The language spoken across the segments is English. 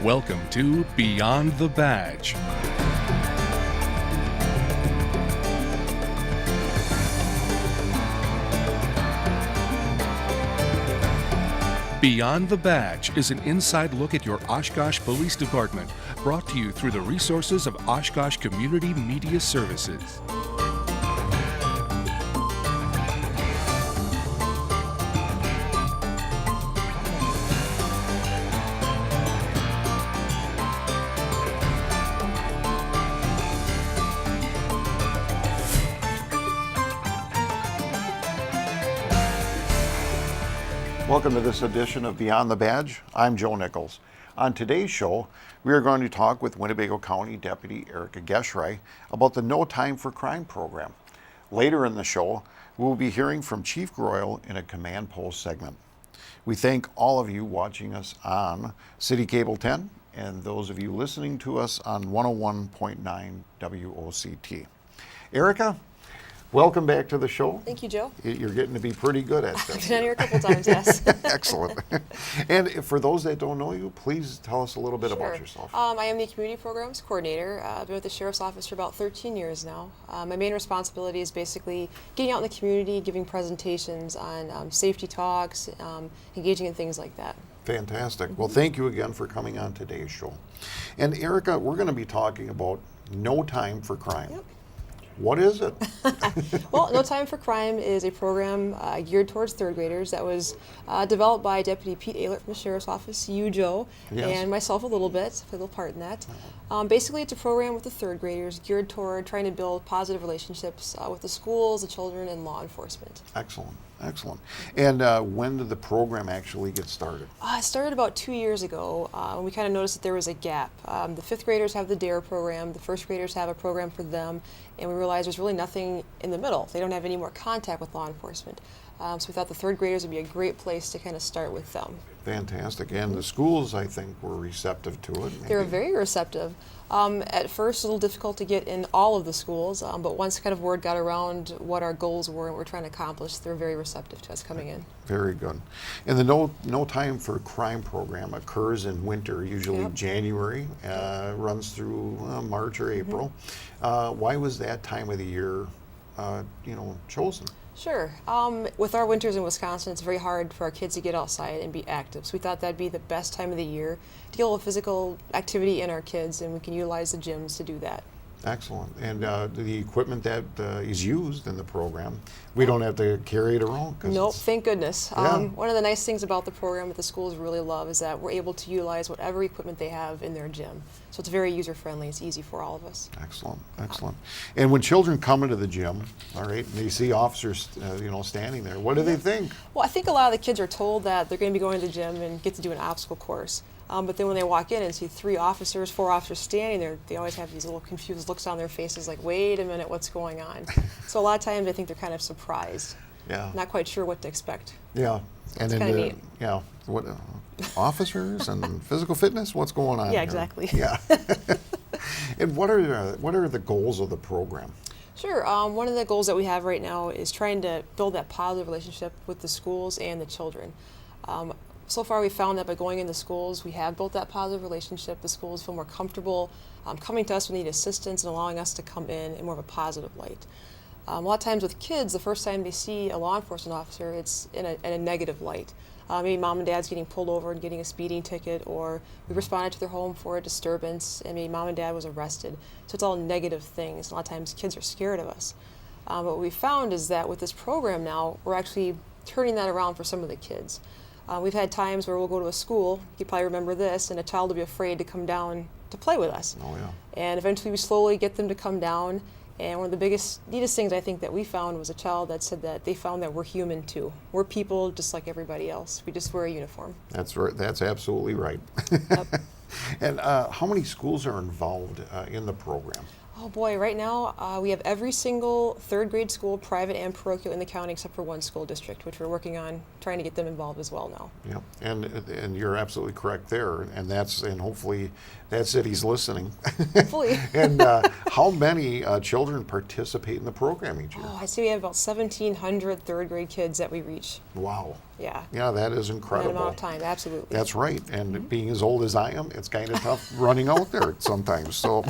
Welcome to Beyond the Badge. Beyond the Badge is an inside look at your Oshkosh Police Department, brought to you through the resources of Oshkosh Community Media Services. Welcome to this edition of Beyond the Badge. I'm Joe Nichols. On today's show, we are going to talk with Winnebago County Deputy Erica Geschrei about the No Time for Crime program. Later in the show, we will be hearing from Chief Greuel in a command post segment. We thank all of you watching us on City Cable 10 and those of you listening to us on 101.9 WOCT. Erica, welcome back to the show. Thank you, Joe. You're getting to be pretty good at this. I've been on here a couple times, yes. Excellent. And for those that don't know you, please tell us a little bit about yourself. I am the Community Programs Coordinator. I've been with the Sheriff's Office for about 13 years now. My main responsibility is basically getting out in the community, giving presentations on safety talks, engaging in things like that. Fantastic. Well, thank you again for coming on today's show. And Erica, we're going to be talking about No Time for Crime. Yep. What is it? Well, No Time for Crime is a program geared towards third graders that was developed by Deputy Pete Ehlert from the Sheriff's Office, you, Joe, and myself a little bit, a little part in that. Basically, it's a program with the third graders geared toward trying to build positive relationships with the schools, the children, and law enforcement. Excellent. Excellent. And when did the program actually get started? It started about 2 years ago when we kind of noticed that there was a gap. The fifth graders have the DARE program, the first graders have a program for them, and we realized there's really nothing in the middle. They don't have any more contact with law enforcement. So we thought the third graders would be a great place to kind of start with them. Fantastic. And the schools, I think, were receptive to it. They were very receptive. At first, a little difficult to get in all of the schools, but once kind of word got around what our goals were and what we're trying to accomplish, they were very receptive to us coming in. Very good. And the No Time for Crime program occurs in winter, usually January, runs through March or April. Why was that time of the year, chosen? Sure. With our winters in Wisconsin, it's very hard for our kids to get outside and be active. So we thought that'd be the best time of the year to get a little physical activity in our kids, and we can utilize the gyms to do that. Excellent. And the equipment that is used in the program, we don't have to carry it around? Nope, thank goodness. Yeah. One of the nice things about the program that the schools really love is that we're able to utilize whatever equipment they have in their gym. So it's very user-friendly. It's easy for all of us. Excellent, excellent. And when children come into the gym, all right, and they see officers, standing there, what do they think? Well, I think a lot of the kids are told that they're going to be going to the gym and get to do an obstacle course. But then when they walk in and see 4 officers standing there, they always have these little confused looks on their faces like, wait a minute, what's going on? So a lot of times I think they're kind of surprised. Yeah. Not quite sure what to expect. Yeah. And it's kind of neat. Yeah. What officers and physical fitness? What's going on? Yeah, here? exactly. Yeah. And what are the goals of the program? Sure. One of the goals that we have right now is trying to build that positive relationship with the schools and the children. So far, we've found that by going into schools, we have built that positive relationship. The schools feel more comfortable coming to us when they need assistance and allowing us to come in more of a positive light. A lot of times with kids, the first time they see a law enforcement officer, it's in a negative light. Maybe mom and dad's getting pulled over and getting a speeding ticket, or we responded to their home for a disturbance, and maybe mom and dad was arrested. So it's all negative things. A lot of times kids are scared of us. What we found is that with this program now, we're actually turning that around for some of the kids. We've had times where we'll go to a school, you probably remember this, and a child will be afraid to come down to play with us. Oh, yeah. And eventually we slowly get them to come down. And one of the neatest things I think that we found was a child that said that they found that we're human too. We're people just like everybody else. We just wear a uniform. That's right. That's absolutely right. Yep. And how many schools are involved in the program? Oh boy, right now we have every single third grade school, private and parochial, in the county except for one school district, which we're working on trying to get them involved as well now. Yeah, and you're absolutely correct there, and hopefully that city's listening. Hopefully. And how many children participate in the program each year? Oh, I see we have about 1,700 third grade kids that we reach. Wow. Yeah. Yeah, that is incredible. In that amount of time, absolutely. That's right, and being as old as I am, it's kind of tough running out there sometimes. So,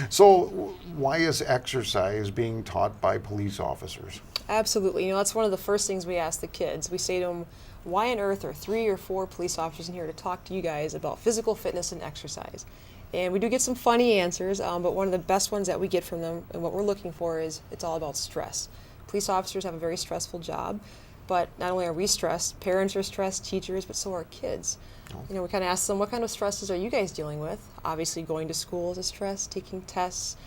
so why is exercise being taught by police officers? Absolutely. You know, that's one of the first things we ask the kids. We say to them, why on earth are 3 or 4 police officers in here to talk to you guys about physical fitness and exercise? And we do get some funny answers, but one of the best ones that we get from them and what we're looking for is it's all about stress. Police officers have a very stressful job, but not only are we stressed, parents are stressed, teachers, but so are kids. You know, we kind of ask them, what kind of stresses are you guys dealing with? Obviously, going to school is a stress, taking tests,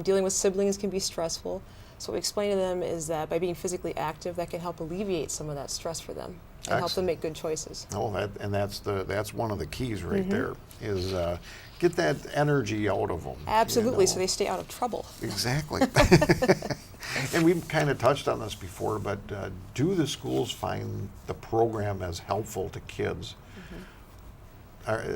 dealing with siblings can be stressful. So what we explain to them is that by being physically active, that can help alleviate some of that stress for them and help them make good choices. Oh, that's one of the keys right there, is get that energy out of them. Absolutely, so they stay out of trouble. Exactly. And we've kind of touched on this before, but do the schools find the program as helpful to kids?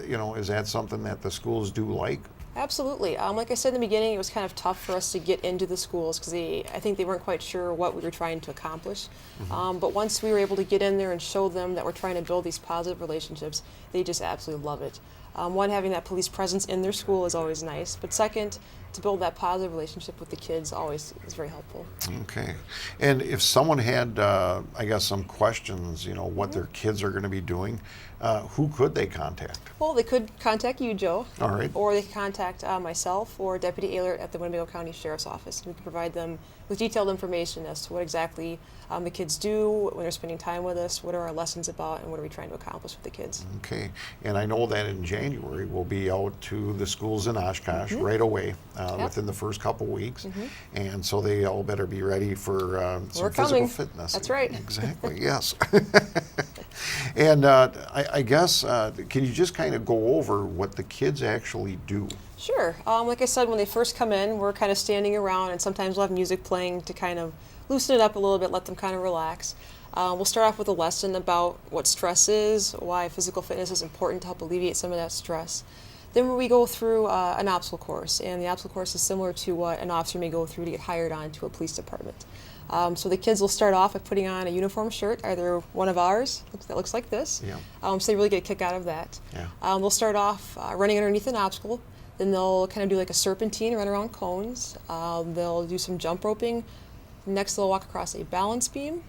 You know, is that something that the schools do like? Absolutely. Like I said in the beginning, it was kind of tough for us to get into the schools because I think they weren't quite sure what we were trying to accomplish. But once we were able to get in there and show them that we're trying to build these positive relationships, they just absolutely love it. One, having that police presence in their school is always nice, but second, to build that positive relationship with the kids always is very helpful. Okay. And if someone had, I guess, some questions, you know, what their kids are going to be doing, who could they contact? Well, they could contact you, Joe. All right. Or they could contact myself or Deputy Ehlert at the Winnebago County Sheriff's Office. We can provide them with detailed information as to what exactly the kids do when they're spending time with us, what are our lessons about, and what are we trying to accomplish with the kids. Okay. And I know that in January we'll be out to the schools in Oshkosh right away within the first couple weeks. And so they all better be ready for some physical fitness. That's right. Exactly, yes. And I guess, can you just kind of go over what the kids actually do? Sure. Like I said, when they first come in, we're kind of standing around, and sometimes we'll have music playing to kind of loosen it up a little bit, let them kind of relax. We'll start off with a lesson about what stress is, why physical fitness is important to help alleviate some of that stress. Then we go through an obstacle course, and the obstacle course is similar to what an officer may go through to get hired on to a police department. So the kids will start off by putting on a uniform shirt, either one of ours that looks like this. So they really get a kick out of that. They'll start off running underneath an obstacle. Then they'll kind of do like a serpentine, run around cones. They'll do some jump roping. Next, they'll walk across a balance beam.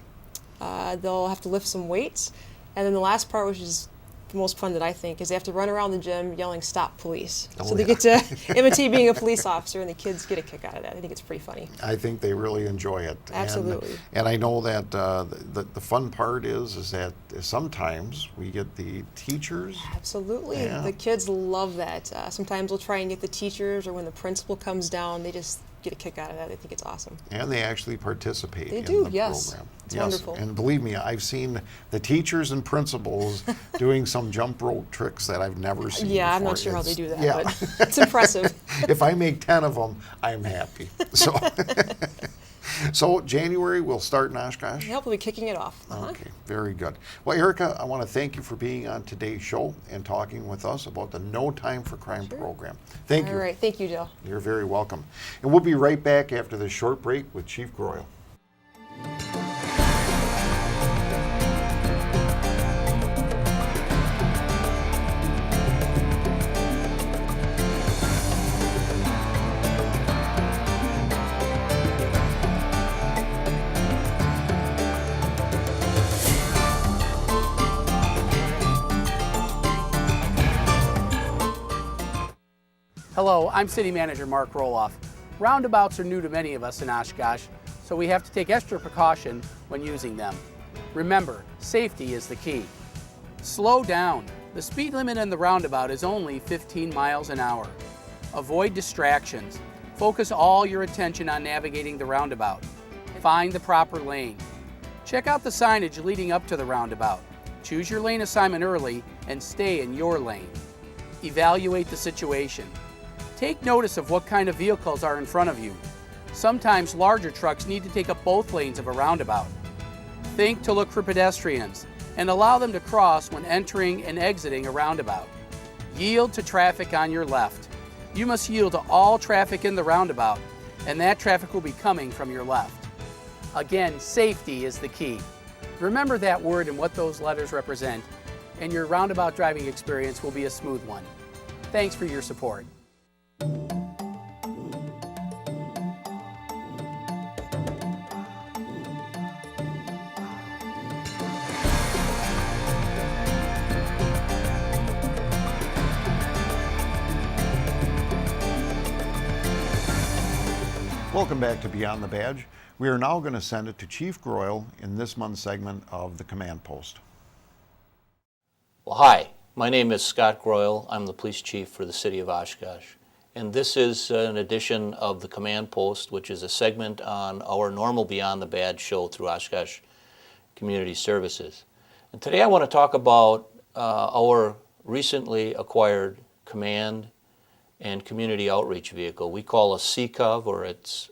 They'll have to lift some weights. And then the last part, which is the most fun that I think, is they have to run around the gym yelling, "Stop, police." So they get to imitate being a police officer, and the kids get a kick out of that. I think it's pretty funny. I think they really enjoy it. Absolutely. And I know that the fun part is that sometimes we get the teachers. Absolutely. Yeah. The kids love that. Sometimes we'll try and get the teachers, or when the principal comes down, they just get a kick out of that. I think it's awesome. And they actually participate in do, the yes. program. It's wonderful. And believe me, I've seen the teachers and principals doing some jump rope tricks that I've never seen Yeah, before. I'm not sure how they do that, Yeah. but it's impressive. If I make 10 of them, I'm happy. So, so January, we'll start in Oshkosh? Yep, we'll be kicking it off. Okay, very good. Well, Erica, I want to thank you for being on today's show and talking with us about the No Time for Crime program. Thank you. All right, thank you, Joe. You're very welcome. And we'll be right back after this short break with Chief Greuel. Hello, I'm City Manager Mark Roloff. Roundabouts are new to many of us in Oshkosh, so we have to take extra precaution when using them. Remember, safety is the key. Slow down. The speed limit in the roundabout is only 15 miles an hour. Avoid distractions. Focus all your attention on navigating the roundabout. Find the proper lane. Check out the signage leading up to the roundabout. Choose your lane assignment early and stay in your lane. Evaluate the situation. Take notice of what kind of vehicles are in front of you. Sometimes larger trucks need to take up both lanes of a roundabout. Think to look for pedestrians and allow them to cross when entering and exiting a roundabout. Yield to traffic on your left. You must yield to all traffic in the roundabout, and that traffic will be coming from your left. Again, safety is the key. Remember that word and what those letters represent, and your roundabout driving experience will be a smooth one. Thanks for your support. Welcome back to Beyond the Badge. We are now going to send it to Chief Greuel in this month's segment of the Command Post. Well, hi, my name is Scott Greuel. I'm the police chief for the city of Oshkosh. And this is an edition of the Command Post, which is a segment on our normal Beyond the Badge show through Oshkosh Community Services. And today I want to talk about our recently acquired command and community outreach vehicle. We call a CCOV, or it's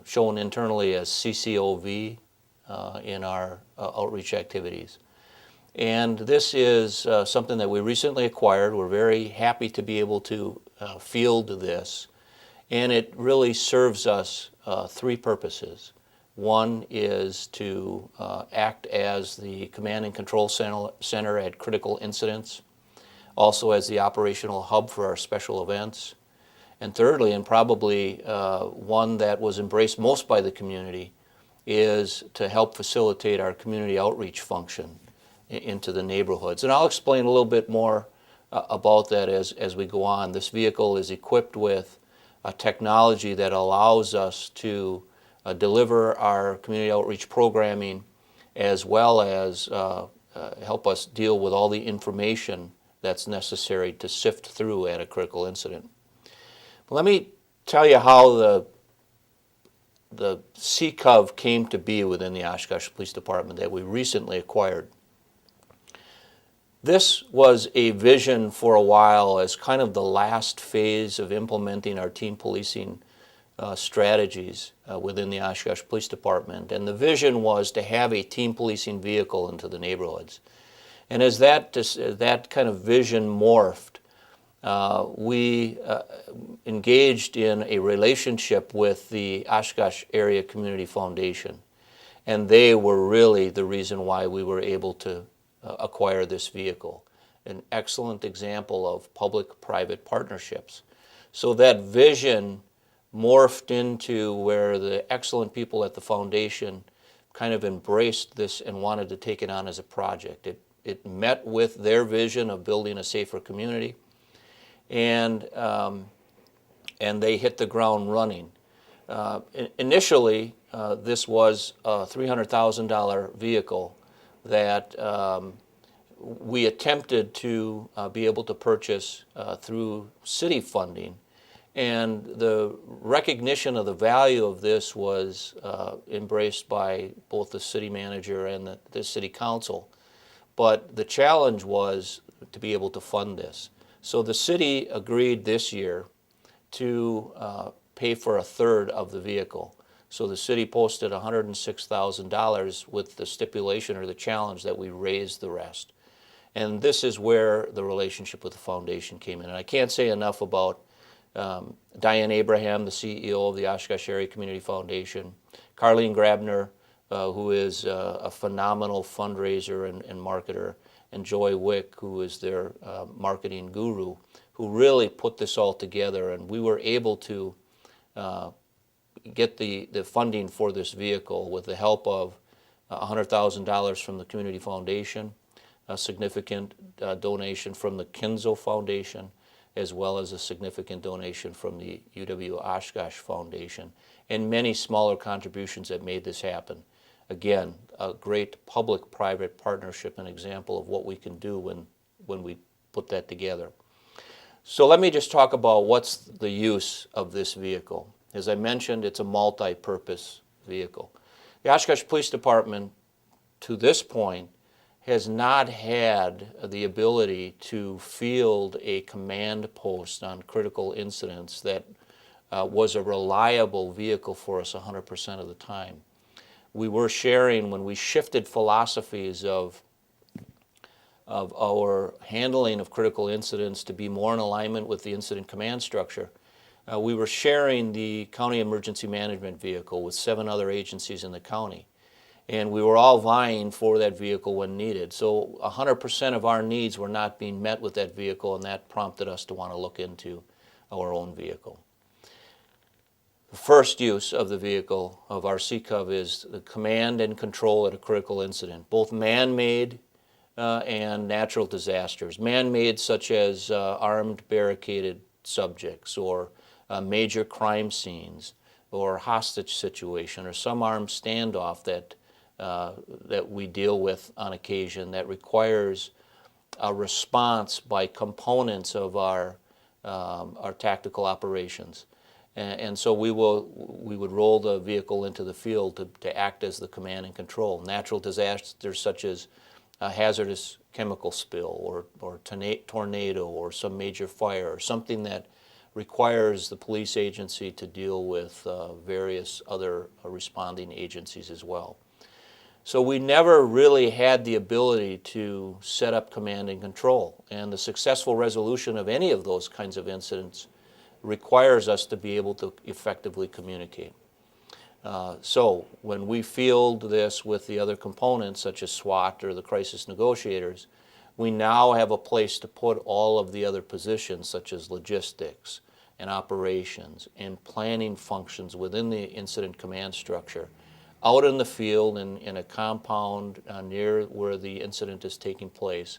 shown internally as CCOV in our outreach activities. And this is something that we recently acquired. We're very happy to be able to field this. And it really serves us three purposes. One is to act as the command and control center at critical incidents, also as the operational hub for our special events. And thirdly, and probably one that was embraced most by the community, is to help facilitate our community outreach function into the neighborhoods. And I'll explain a little bit more about that as we go on. This vehicle is equipped with a technology that allows us to deliver our community outreach programming, as well as help us deal with all the information that's necessary to sift through at a critical incident. Let me tell you how the CCOV came to be within the Oshkosh Police Department that we recently acquired. This was a vision for a while as kind of the last phase of implementing our team policing strategies within the Oshkosh Police Department. And the vision was to have a team policing vehicle into the neighborhoods. And as that kind of vision morphed, we engaged in a relationship with the Oshkosh Area Community Foundation. And they were really the reason why we were able to acquire this vehicle. An excellent example of public-private partnerships. So that vision morphed into where the excellent people at the foundation kind of embraced this and wanted to take it on as a project. It met with their vision of building a safer community, and they hit the ground running. Initially, this was a $300,000 vehicle that we attempted to be able to purchase through city funding. And the recognition of the value of this was embraced by both the city manager and the city council. But the challenge was to be able to fund this. So the city agreed this year to pay for a third of the vehicle. So the city posted $106,000 with the stipulation or the challenge that we raise the rest. And this is where the relationship with the foundation came in. And I can't say enough about Diane Abraham, the CEO of the Oshkosh Area Community Foundation, Carlene Grabner, who is a phenomenal fundraiser and marketer, and Joy Wick, who is their marketing guru, who really put this all together. And we were able to get the funding for this vehicle with the help of $100,000 from the Community Foundation, a significant donation from the Kinzo Foundation, as well as a significant donation from the UW Oshkosh Foundation, and many smaller contributions that made this happen. Again, a great public-private partnership, an example of what we can do when we put that together. So let me just talk about what's the use of this vehicle. As I mentioned, it's a multi-purpose vehicle. The Oshkosh Police Department, to this point, has not had the ability to field a command post on critical incidents that was a reliable vehicle for us 100% of the time. We were sharing, when we shifted philosophies of our handling of critical incidents to be more in alignment with the incident command structure, we were sharing the county emergency management vehicle with 7 other agencies in the county. And we were all vying for that vehicle when needed. So 100% of our needs were not being met with that vehicle, and that prompted us to want to look into our own vehicle. The first use of the vehicle of our CCOV is the command and control at a critical incident, both man-made and natural disasters. Man-made, such as armed barricaded subjects, or major crime scenes, or hostage situation, or some armed standoff that we deal with on occasion that requires a response by components of our tactical operations. And so we would roll the vehicle into the field to act as the command and control. Natural disasters such as a hazardous chemical spill, or tornado, or some major fire, or something that requires the police agency to deal with various other responding agencies as well. So we never really had the ability to set up command and control, and the successful resolution of any of those kinds of incidents requires us to be able to effectively communicate. So when we field this with the other components, such as SWAT or the crisis negotiators, we now have a place to put all of the other positions, such as logistics and operations and planning functions within the incident command structure, out in the field in a compound near where the incident is taking place,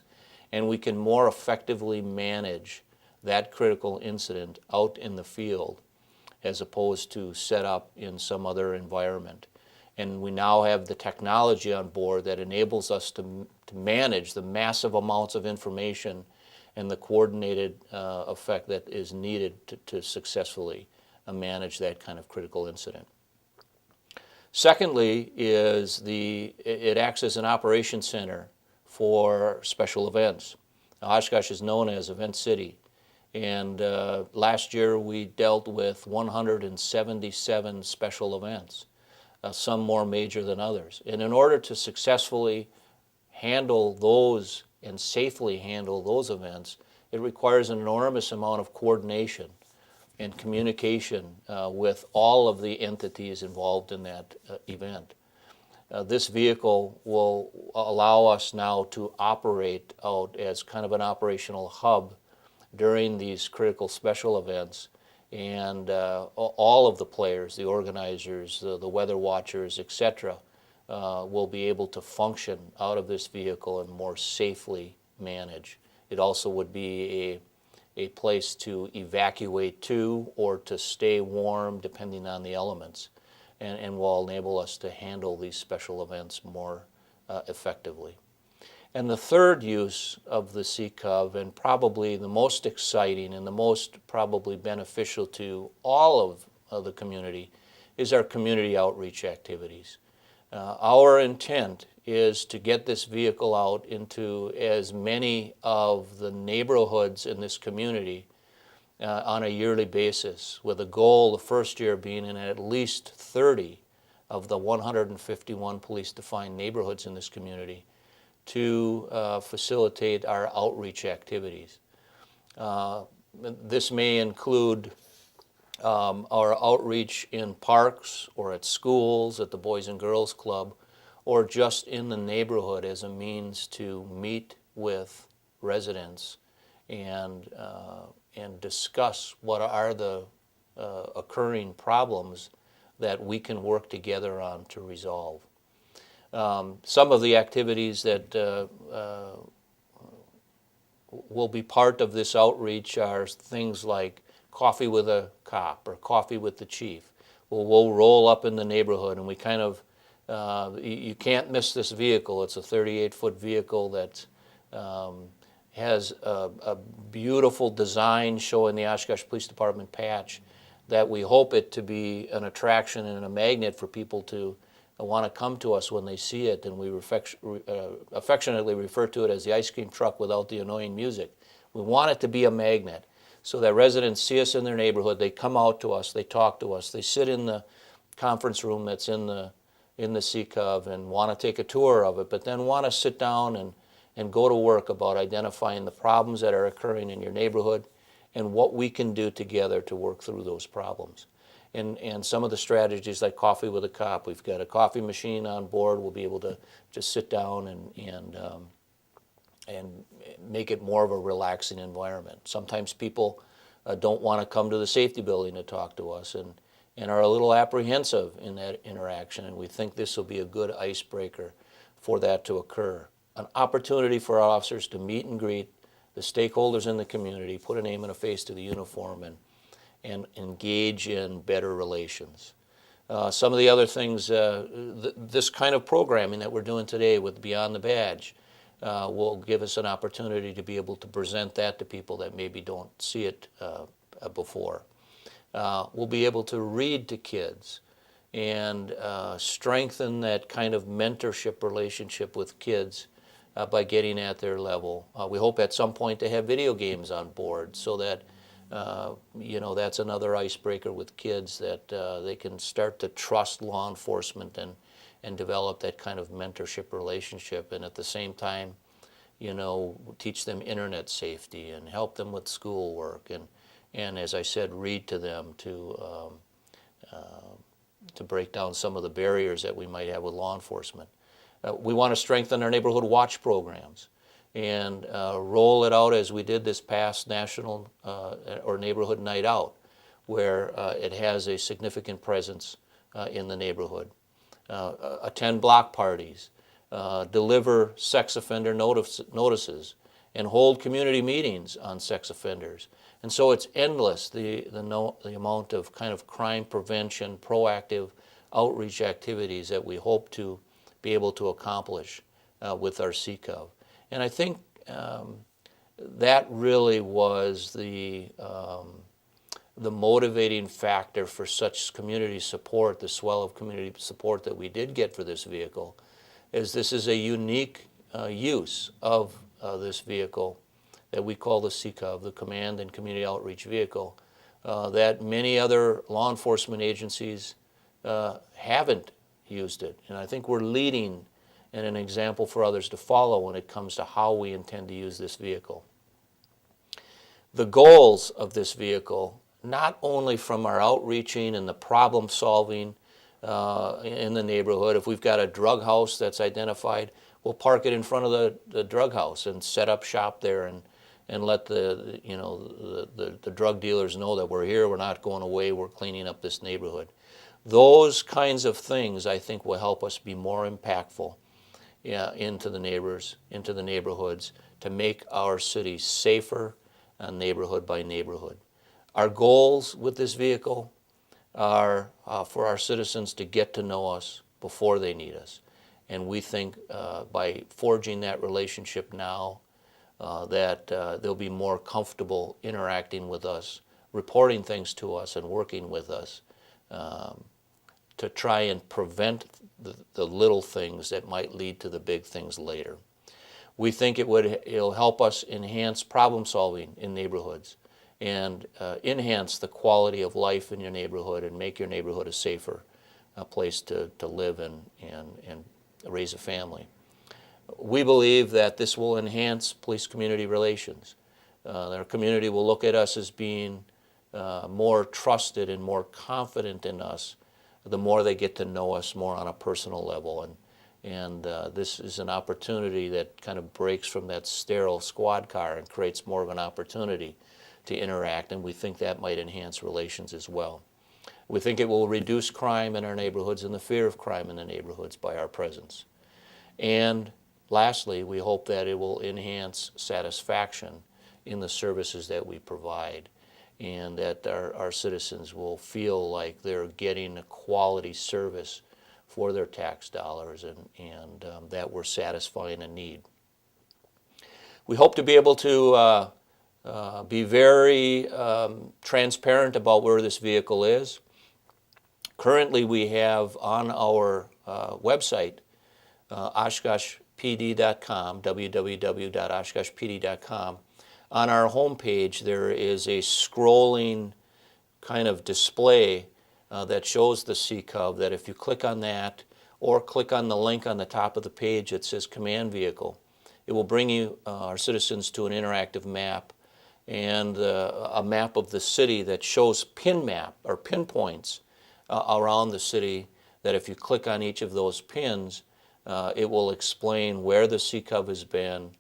and we can more effectively manage that critical incident out in the field as opposed to set up in some other environment. And we now have the technology on board that enables us to manage the massive amounts of information and the coordinated effect that is needed to successfully manage that kind of critical incident. Secondly is it acts as an operations center for special events. Now, Oshkosh is known as Event City, and last year we dealt with 177 special events, some more major than others. And in order to successfully handle those and safely handle those events, it requires an enormous amount of coordination and communication with all of the entities involved in that event. This vehicle will allow us now to operate out as kind of an operational hub during these critical special events, and all of the players, the organizers, the weather watchers, etc., will be able to function out of this vehicle and more safely manage. It also would be a place to evacuate to or to stay warm depending on the elements, and will enable us to handle these special events more effectively. And the third use of the CCOV, and probably the most exciting and the most probably beneficial to all of the community, is our community outreach activities. Our intent is to get this vehicle out into as many of the neighborhoods in this community on a yearly basis, with a goal the first year being in at least 30 of the 151 police-defined neighborhoods in this community to facilitate our outreach activities. This may include our outreach in parks or at schools, at the Boys and Girls Club, or just in the neighborhood as a means to meet with residents and discuss what are the occurring problems that we can work together on to resolve. Some of the activities that will be part of this outreach are things like coffee with a cop or coffee with the chief. We'll roll up in the neighborhood, and we kind of, you can't miss this vehicle. It's a 38-foot vehicle that has a beautiful design showing the Oshkosh Police Department patch that we hope it to be an attraction and a magnet for people to want to come to us when they see it, and we affectionately refer to it as the ice cream truck without the annoying music. We want it to be a magnet so that residents see us in their neighborhood, they come out to us, they talk to us, they sit in the conference room that's in the CCOV and want to take a tour of it, but then want to sit down and go to work about identifying the problems that are occurring in your neighborhood and what we can do together to work through those problems. And some of the strategies like Coffee with a Cop, we've got a coffee machine on board. We'll be able to just sit down and make it more of a relaxing environment. Sometimes people don't want to come to the safety building to talk to us and are a little apprehensive in that interaction, and we think this will be a good icebreaker for that to occur. An opportunity for our officers to meet and greet the stakeholders in the community, put a name and a face to the uniform, and engage in better relations. Some of the other things, this kind of programming that we're doing today with Beyond the Badge will give us an opportunity to be able to present that to people that maybe don't see it before. We'll be able to read to kids and strengthen that kind of mentorship relationship with kids by getting at their level. We hope at some point to have video games on board so that that's another icebreaker with kids, that they can start to trust law enforcement and develop that kind of mentorship relationship, and at the same time, teach them internet safety and help them with schoolwork, and as I said, read to them to break down some of the barriers that we might have with law enforcement. We want to strengthen our neighborhood watch programs and roll it out as we did this past national or neighborhood night out, where it has a significant presence in the neighborhood. Attend block parties, deliver sex offender notices, and hold community meetings on sex offenders. And so it's endless, the amount of kind of crime prevention, proactive outreach activities that we hope to be able to accomplish with our CCOV. And I think that really was the motivating factor for such community support, the swell of community support that we did get for this vehicle, is this is a unique use of this vehicle that we call the CCOV, the Command and Community Outreach Vehicle, that many other law enforcement agencies haven't used it. And I think we're leading and an example for others to follow when it comes to how we intend to use this vehicle. The goals of this vehicle, not only from our outreaching and the problem solving in the neighborhood. If we've got a drug house that's identified, we'll park it in front of the drug house and set up shop there and let the drug dealers know that we're here, we're not going away, we're cleaning up this neighborhood. Those kinds of things, I think, will help us be more impactful into the neighborhoods, to make our city safer, neighborhood by neighborhood. Our goals with this vehicle are for our citizens to get to know us before they need us. And we think by forging that relationship now, that they'll be more comfortable interacting with us, reporting things to us, and working with us to try and prevent the little things that might lead to the big things later. We think it'll help us enhance problem solving in neighborhoods and enhance the quality of life in your neighborhood and make your neighborhood a safer place to live and raise a family. We believe that this will enhance police-community relations. Our community will look at us as being more trusted and more confident in us the more they get to know us more on a personal level. And this is an opportunity that kind of breaks from that sterile squad car and creates more of an opportunity to interact, and we think that might enhance relations as well. We think it will reduce crime in our neighborhoods and the fear of crime in the neighborhoods by our presence. And lastly, we hope that it will enhance satisfaction in the services that we provide, and that our citizens will feel like they're getting a quality service for their tax dollars, and that we're satisfying a need. We hope to be able to be very transparent about where this vehicle is. Currently, we have on our website, oshkoshpd.com, www.oshkoshpd.com. On our homepage, there is a scrolling kind of display that shows the C-Cub, that if you click on that or click on the link on the top of the page that says Command Vehicle, it will bring you, our citizens, to an interactive map, and a map of the city that shows pinpoints around the city, that if you click on each of those pins, it will explain where the C-Cub has been,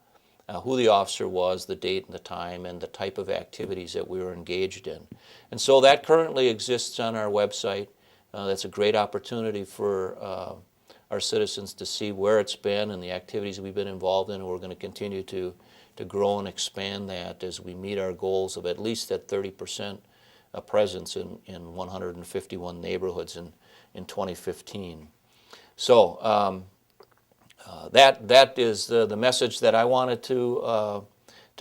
who the officer was, the date and the time, and the type of activities that we were engaged in. And so that currently exists on our website. That's a great opportunity for our citizens to see where it's been and the activities we've been involved in, and we're going to continue to grow and expand that as we meet our goals of at least that 30% presence in 151 neighborhoods in 2015. So that is the message that I wanted to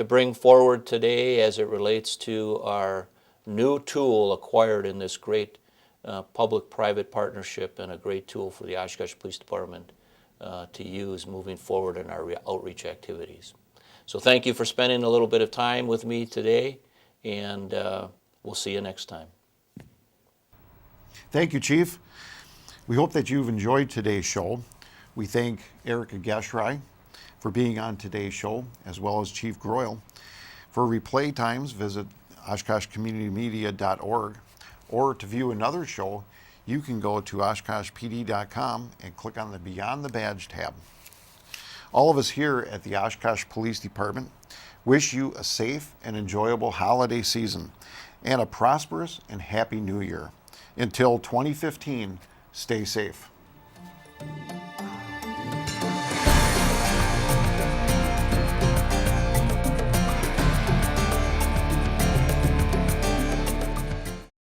bring forward today as it relates to our new tool acquired in this great public-private partnership, and a great tool for the Oshkosh Police Department to use moving forward in our outreach activities. So thank you for spending a little bit of time with me today, and we'll see you next time. Thank you, Chief. We hope that you've enjoyed today's show. We thank Erica Geschrei for being on today's show, as well as Chief Greuel. For replay times, visit oshkoshcommunitymedia.org, or to view another show, you can go to oshkoshpd.com and click on the Beyond the Badge tab. All of us here at the Oshkosh Police Department wish you a safe and enjoyable holiday season and a prosperous and happy new year. Until 2015, stay safe.